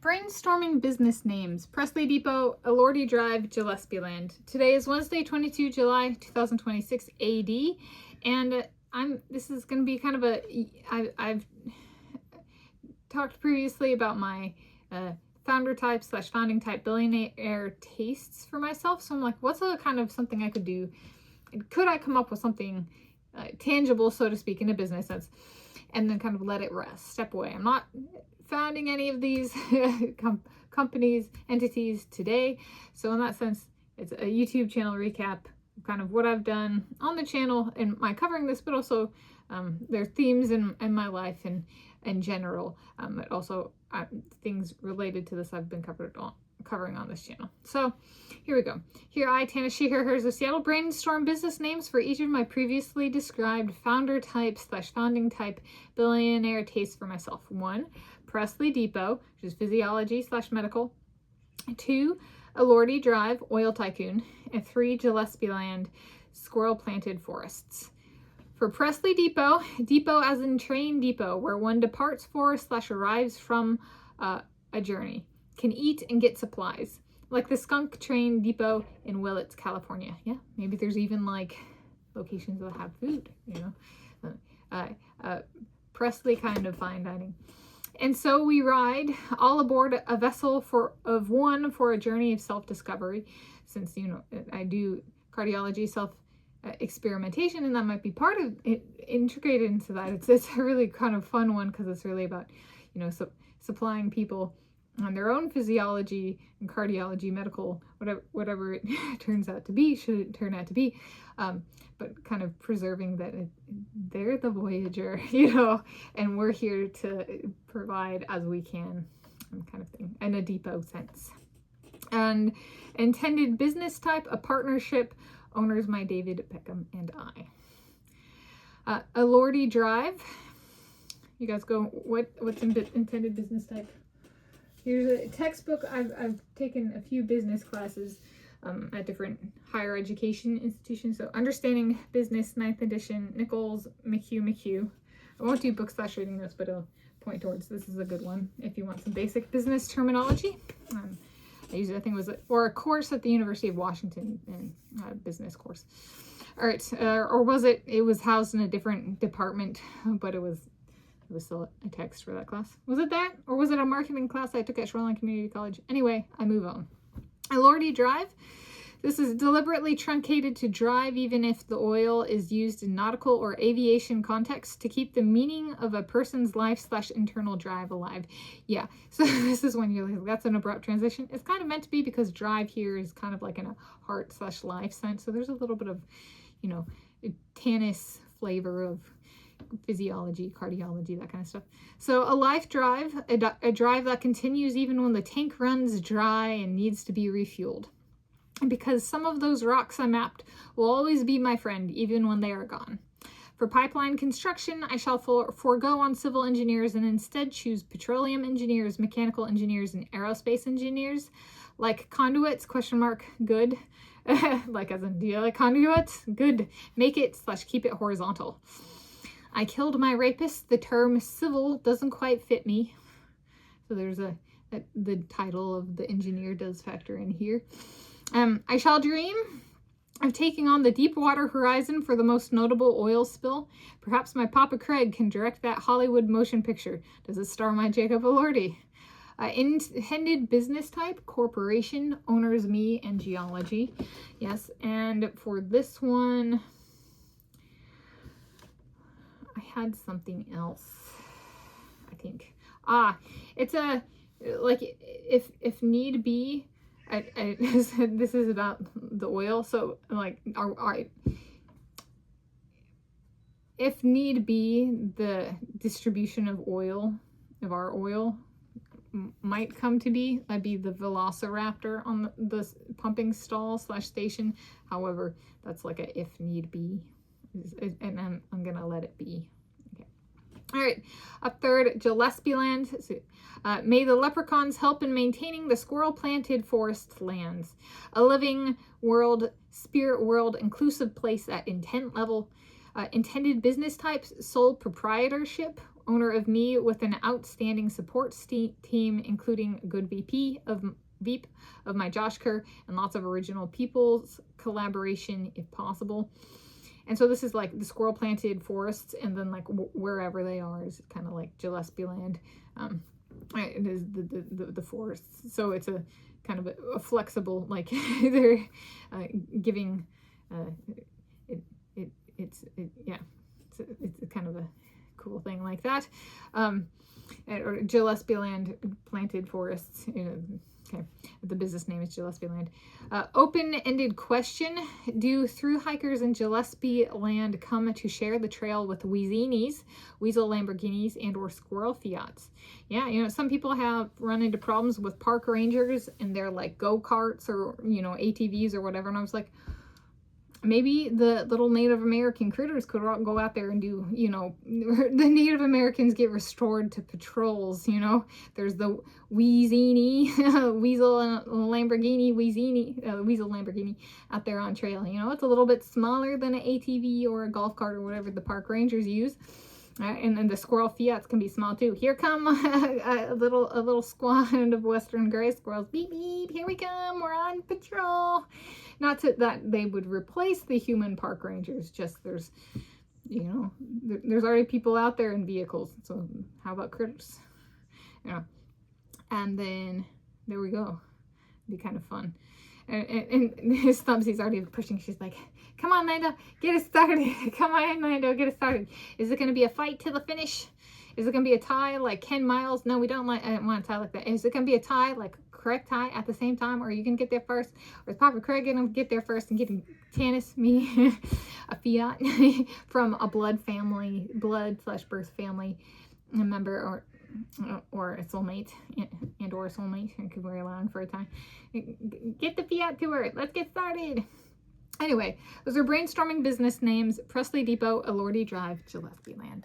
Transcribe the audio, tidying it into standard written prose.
Brainstorming business names. Presley Depot, Elordi Drive, Gillespieland. Today is Wednesday, 22 July 2026 AD, and this is going to be kind of I've talked previously about my founder type / founding type billionaire tastes for myself. So I'm like, what's a kind of something I could do? Could I come up with something tangible, so to speak, in a business sense, and then kind of let it rest, step away? I'm not founding any of these companies, entities today. So in that sense, it's a YouTube channel recap, kind of what I've done on the channel and my covering this, but also there are themes in my life and in general, but also things related to this I've been covering on this channel. So here we go. Here I, Tanis, she, her, hers of Seattle, brainstorm business names for each of my previously described founder type / founding type billionaire tastes for myself. 1, Presley Depot, which is physiology / medical. 2, Elordi Drive, oil tycoon. And 3, Gillespieland, squirrel-planted forests. For Presley Depot, depot as in train depot, where one departs for / arrives from a journey. Can eat and get supplies, like the skunk train depot in Willits, California. Yeah, maybe there's even like locations that have food, you know. Presley kind of fine dining. And so we ride all aboard a vessel of one for a journey of self-discovery. Since, you know, I do cardiology experimentation, and that might be part of it, integrated into that. It's a really kind of fun one because it's really about, you know, supplying people on their own physiology and cardiology, medical, whatever it turns out to be, should it turn out to be, but kind of preserving that they're the voyager, you know, and we're here to provide as we can, kind of thing, in a depot sense. And intended business type, a partnership, owners my David Beckham and I. Elordi Drive, you guys go, what's intended business type? Here's a textbook. I've taken a few business classes at different higher education institutions. So Understanding Business, 9th edition, Nichols, McHugh. I won't do book / reading notes, but I'll point towards this is a good one if you want some basic business terminology. I used it, I think it was or a course at the University of Washington, and business course. All right, or was it? It was housed in a different department, but it was still a text for that class. Was it that? Or was it a marketing class I took at Shoreline Community College? Anyway, I move on. Elordi Drive. This is deliberately truncated to drive even if the oil is used in nautical or aviation context to keep the meaning of a person's life / internal drive alive. Yeah, so this is when you're like, that's an abrupt transition. It's kind of meant to be because drive here is kind of like in a heart / life sense. So there's a little bit of, you know, Tanis flavor of physiology, cardiology, that kind of stuff. So a life drive, a drive that continues even when the tank runs dry and needs to be refueled. Because some of those rocks I mapped will always be my friend, even when they are gone. For pipeline construction, I shall forego on civil engineers and instead choose petroleum engineers, mechanical engineers, and aerospace engineers. Like conduits, ? Good. Like as in, do you like conduits? Good. Make it / keep it horizontal. I killed my rapist. The term civil doesn't quite fit me. So there's the title of the engineer does factor in here. I shall dream of taking on the deep water horizon for the most notable oil spill. Perhaps my Papa Craig can direct that Hollywood motion picture. Does it star my Jacob Elordi? Intended business type, corporation, owners me, and geology. Yes, and for this one, I had something else, I think. It's a, like, if need be, this is about the oil. So like, if need be, the distribution of oil, of our oil, might come to be, I'd be the velociraptor on the pumping stall / station. However, that's like a if need be, and I'm gonna let it be. Okay. All right, a third, Gillespieland. May the leprechauns help in maintaining the squirrel-planted forest lands. A living world, spirit world, inclusive place at intent level. Intended business types, sole proprietorship, owner of me with an outstanding support team, including a good Veep of my Josh Kerr, and lots of original people's collaboration if possible. And so this is like the squirrel-planted forests, and then like wherever they are is kind of like Gillespieland. It is the forests. So it's a kind of a flexible, like they're giving it's kind of a cool thing like that. Or Gillespieland planted forests. Okay, the business name is Gillespieland. Open-ended question: do through hikers in Gillespieland come to share the trail with Weazel Lamborghinis, and/or squirrel Fiats? Yeah, some people have run into problems with park rangers and their like go-karts or ATVs or whatever, and I was like, maybe the little Native American critters could go out there and do, the Native Americans get restored to patrols, There's the Weasel Lamborghini out there on trail. It's a little bit smaller than an ATV or a golf cart or whatever the park rangers use. And then the squirrel Fiats can be small too. Here come a little squad of western gray squirrels. Beep, beep, here we come. We're on patrol. Not that they would replace the human park rangers, just there's already people out there in vehicles. So how about critters? And then there we go. It'd be kind of fun. And his Thumbsy's already pushing. She's like, come on, Lando, get us started. Come on, Lando, get us started. Is it going to be a fight to the finish? Is it going to be a tie like 10 miles? No, I don't want a tie like that. Is it going to be a tie, like correct tie at the same time? Or are you going to get there first? Or is Papa Craig going to get there first and give Tanis, me, a Fiat from a blood/birth family member, or a soulmate, or a soulmate, and could wear along for a time. Get the Fiat to her. Let's get started. Anyway, those are brainstorming business names: Presley Depot, Elordi Drive, Gillespieland.